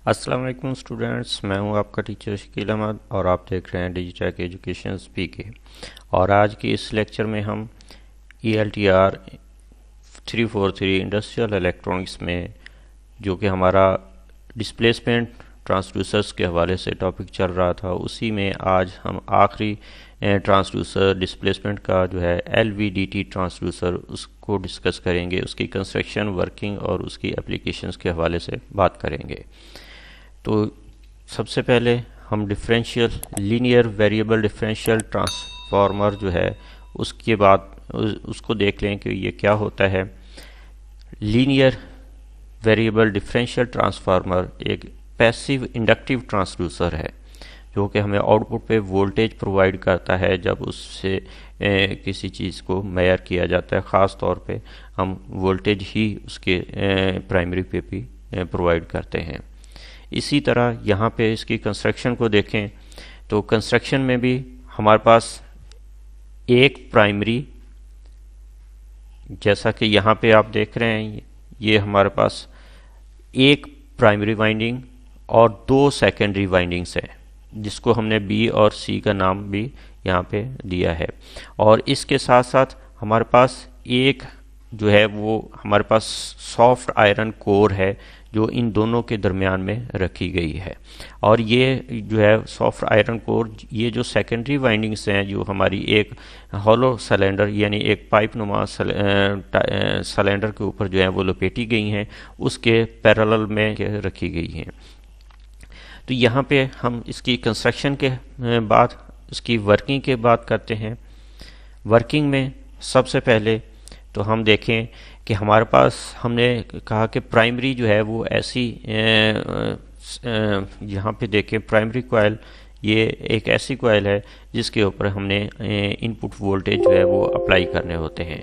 अस्सलाम वालेकुम स्टूडेंट्स, मैं हूं आपका टीचर शकील अहमद और आप देख रहे हैं डिजिटेक एजुकेशन पीके। और आज के इस लेक्चर में हम ELTR 343 इंडस्ट्रियल इलेक्ट्रॉनिक्स में जो कि हमारा डिस्प्लेसमेंट ट्रांसड्यूसर्स के हवाले से टॉपिक चल रहा था, उसी में आज हम आखिरी ट्रांसड्यूसर डिस्प्लेसमेंट का जो है LVDT ट्रांसड्यूसर उसको डिस्कस करेंगे। उसकी कंस्ट्रक्शन, वर्किंग और उसकी एप्लीकेशंस के हवाले से बात करेंगे। तो सबसे पहले हम differential linear variable differential transformer जो है उसके बाद उसको देख लें कि ये क्या होता है। लीनियर वेरिएबल डिफरेंशियल ट्रांसफार्मर एक पैसिव इंडक्टिव ट्रांसड्यूसर है जो कि हमें आउटपुट पे वोल्टेज प्रोवाइड करता है जब उससे किसी चीज़ को मेजर किया जाता है। ख़ास तौर पे हम वोल्टेज ही उसके प्राइमरी पे भी प्रोवाइड करते हैं। इसी तरह यहाँ पे इसकी कंस्ट्रक्शन को देखें तो कंस्ट्रक्शन में भी हमारे पास एक प्राइमरी, जैसा कि यहाँ पे आप देख रहे हैं, ये हमारे पास एक प्राइमरी वाइंडिंग और दो सेकेंडरी वाइंडिंग्स हैं जिसको हमने B और C का नाम भी यहाँ पे दिया है। और इसके साथ साथ हमारे पास एक जो है वो हमारे पास सॉफ्ट आयरन कोर है जो इन दोनों के दरमियान में रखी गई है। और ये जो है सॉफ्ट आयरन कोर, ये जो सेकेंडरी वाइंडिंग्स हैं जो हमारी एक हॉलो सिलेंडर यानी एक पाइप नुमा सिलेंडर के ऊपर जो है वो लपेटी गई हैं, उसके पैरेलल में रखी गई हैं। तो यहाँ पे हम इसकी कंस्ट्रक्शन के बाद इसकी वर्किंग के बात करते हैं। वर्किंग में सबसे पहले तो हम देखें कि हमारे पास हमने कहा कि प्राइमरी जो है वो ऐसी यहाँ पे देखें प्राइमरी कॉइल, ये एक ऐसी कॉइल है जिसके ऊपर हमने इनपुट वोल्टेज जो है वो अप्लाई करने होते हैं।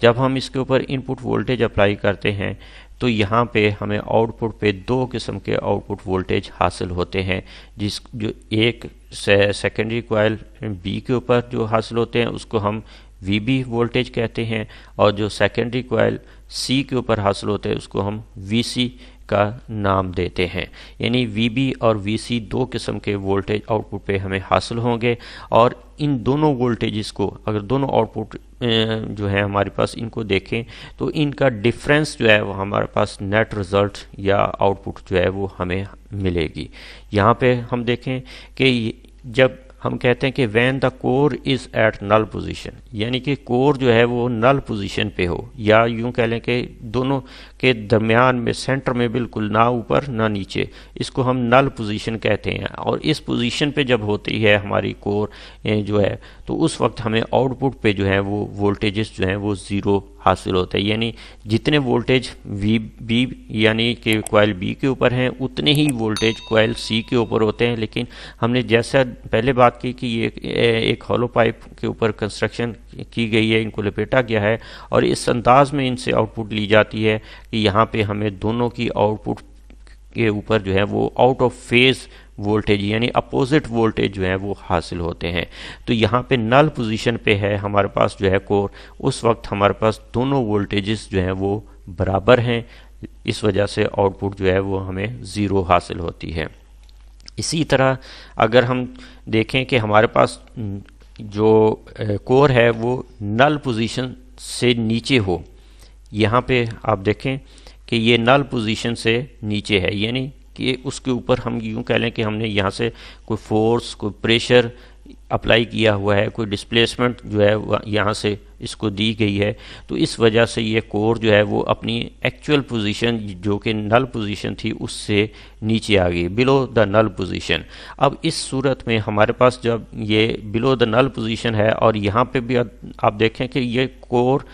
जब हम इसके ऊपर इनपुट वोल्टेज अप्लाई करते हैं तो यहाँ पे हमें आउटपुट पे दो किस्म के आउटपुट वोल्टेज हासिल होते हैं। जो एक सेकेंडरी कॉइल B के ऊपर जो हासिल होते हैं उसको हम VB वोल्टेज कहते हैं, और जो सेकेंडरी कॉइल C के ऊपर हासिल होते हैं उसको हम VC का नाम देते हैं। यानी VB और VC दो किस्म के वोल्टेज आउटपुट पे हमें हासिल होंगे, और इन दोनों वोल्टेजेस को अगर दोनों आउटपुट जो है हमारे पास इनको देखें तो इनका डिफरेंस जो है वो हमारे पास नेट रिज़ल्ट या आउटपुट जो है वो हमें मिलेगी। यहाँ पे हम देखें कि जब हम कहते हैं कि when the core is at null position, यानी कि कोर जो है वो नल पोजीशन पे हो, या यूं कह लें कि दोनों के दरमियान में सेंटर में बिल्कुल ना ऊपर ना नीचे, इसको हम नल पोजीशन कहते हैं। और इस पोजीशन पे जब होती है हमारी कोर जो है तो उस वक्त हमें आउटपुट पे जो है वो वोल्टेजेस जो हैं वो ज़ीरो हासिल होते हैं। यानी जितने वोल्टेज VB यानी कि कॉइल B के ऊपर हैं उतने ही वोल्टेज कॉइल C के ऊपर होते हैं। लेकिन हमने जैसा पहले बात की कि ये एक हॉलो पाइप के ऊपर कंस्ट्रक्शन की गई है, इनको लपेटा गया है और इस अंदाज में इनसे आउटपुट ली जाती है कि यहाँ पे हमें दोनों की आउटपुट के ऊपर जो है वो आउट ऑफ फेज वोल्टेज यानी अपोजिट वोल्टेज जो है वो हासिल होते हैं। तो यहाँ पे नल पोजीशन पे है हमारे पास जो है कोर, उस वक्त हमारे पास दोनों वोल्टेजेस जो हैं वो बराबर हैं, इस वजह से आउटपुट जो है वो हमें ज़ीरो हासिल होती है। इसी तरह अगर हम देखें कि हमारे पास जो कोर है वो नल पोजीशन से नीचे हो, यहाँ पे आप देखें कि ये नल पोजीशन से नीचे है, यानी कि उसके ऊपर हम यूँ कह लें कि हमने यहाँ से कोई फोर्स, कोई प्रेशर अप्लाई किया हुआ है, कोई डिस्प्लेसमेंट जो है यहाँ से इसको दी गई है। तो इस वजह से ये कोर जो है वो अपनी एक्चुअल पोजीशन जो कि नल पोजीशन थी उससे नीचे आ गई, बिलो द नल पोजीशन। अब इस सूरत में हमारे पास जब ये बिलो द नल पोजीशन है और यहाँ पे भी आप देखें कि ये कोर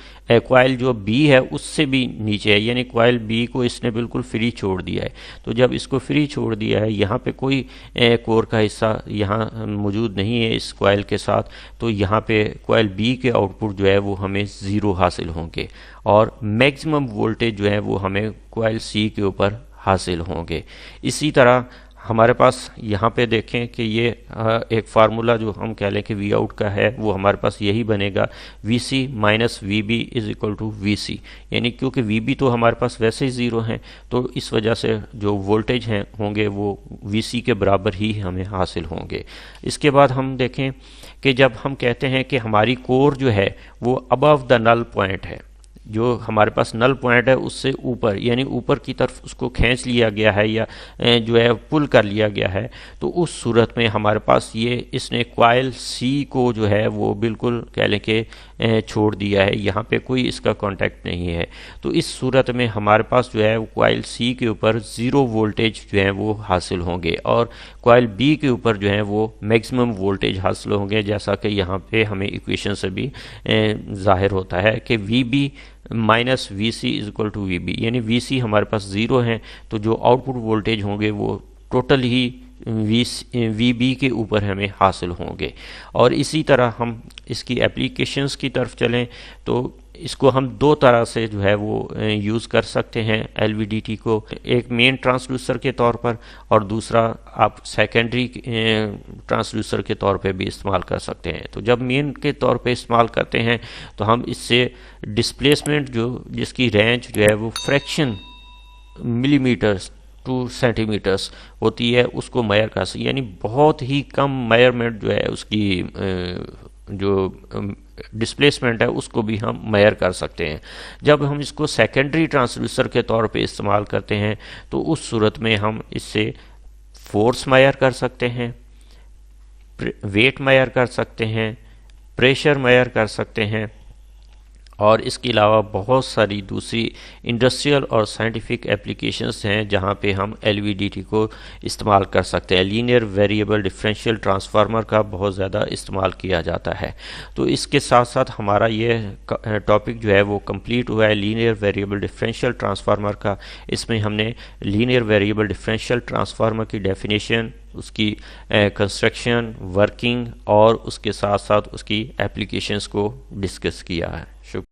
कॉइल जो B है उससे भी नीचे है, यानी कॉइल B को इसने बिल्कुल फ्री छोड़ दिया है। तो जब इसको फ्री छोड़ दिया है, यहाँ पे कोई कोर का हिस्सा यहाँ मौजूद नहीं है इस कॉइल के साथ, तो यहाँ पे कॉइल B के आउटपुट जो है वो हमें ज़ीरो हासिल होंगे और मैक्सिमम वोल्टेज जो है वो हमें कॉइल C के ऊपर हासिल होंगे। इसी तरह हमारे पास यहाँ पे देखें कि ये एक फार्मूला जो हम कह लें कि वी आउट का है वो हमारे पास यही बनेगा, V C minus V B is equal to V C, यानी क्योंकि वी बी तो हमारे पास वैसे ही ज़ीरो हैं तो इस वजह से जो वोल्टेज हैं होंगे वो वी सी के बराबर ही हमें हासिल होंगे। इसके बाद हम देखें कि जब हम कहते हैं कि हमारी कोर जो है वो अबव द नल पॉइंट है, जो हमारे पास नल पॉइंट है उससे ऊपर यानी ऊपर की तरफ उसको खींच लिया गया है या जो है पुल कर लिया गया है, तो उस सूरत में हमारे पास ये इसने कॉइल सी को जो है वो बिल्कुल कह लें कि छोड़ दिया है, यहाँ पे कोई इसका कांटेक्ट नहीं है। तो इस सूरत में हमारे पास जो है कॉइल सी के ऊपर ज़ीरो वोल्टेज जो है वो हासिल होंगे और कॉइल बी के ऊपर जो है वो मैक्सिमम वोल्टेज हासिल होंगे, जैसा कि यहाँ पे हमें इक्वेशन से भी जाहिर होता है कि V B minus V C is equal to V B, यानी वी सी हमारे पास ज़ीरो हैं तो जो आउटपुट वोल्टेज होंगे वो टोटल ही वी बी के ऊपर हमें हासिल होंगे। और इसी तरह हम इसकी एप्लीकेशंस की तरफ चलें तो इसको हम दो तरह से जो है वो यूज़ कर सकते हैं एलवीडीटी को, एक मेन ट्रांसड्यूसर के तौर पर और दूसरा आप सेकेंडरी ट्रांसड्यूसर के तौर पे भी इस्तेमाल कर सकते हैं। तो जब मेन के तौर पे इस्तेमाल करते हैं तो हम इससे डिस्प्लेसमेंट जो जिसकी रेंज जो है वो फ्रैक्शन मिलीमीटर्स टू सेंटीमीटर्स होती है उसको मेजर कर सकते, यानी बहुत ही कम मेजरमेंट जो है उसकी जो डिस्प्लेसमेंट है उसको भी हम मेजर कर सकते हैं। जब हम इसको सेकेंडरी ट्रांसड्यूसर के तौर पे इस्तेमाल करते हैं तो उस सूरत में हम इससे फोर्स मेजर कर सकते हैं, वेट मेजर कर सकते हैं, प्रेशर मेजर कर सकते हैं और इसके अलावा बहुत सारी दूसरी इंडस्ट्रियल और साइंटिफिक एप्लीकेशंस हैं जहां पे हम एलवीडीटी को इस्तेमाल कर सकते हैं। लीनियर वेरिएबल डिफरेंशियल ट्रांसफार्मर का बहुत ज़्यादा इस्तेमाल किया जाता है। तो इसके साथ साथ हमारा ये टॉपिक जो है वो कंप्लीट हुआ है लीनियर वेरिएबल डिफरेंशियल ट्रांसफार्मर का। इसमें हमने लीनियर वेरिएबल डिफरेंशियल ट्रांसफार्मर की डेफिनेशन, उसकी कंस्ट्रक्शन, वर्किंग और उसके साथ साथ उसकी एप्लीकेशंस को डिस्कस किया है। शुक्रिया।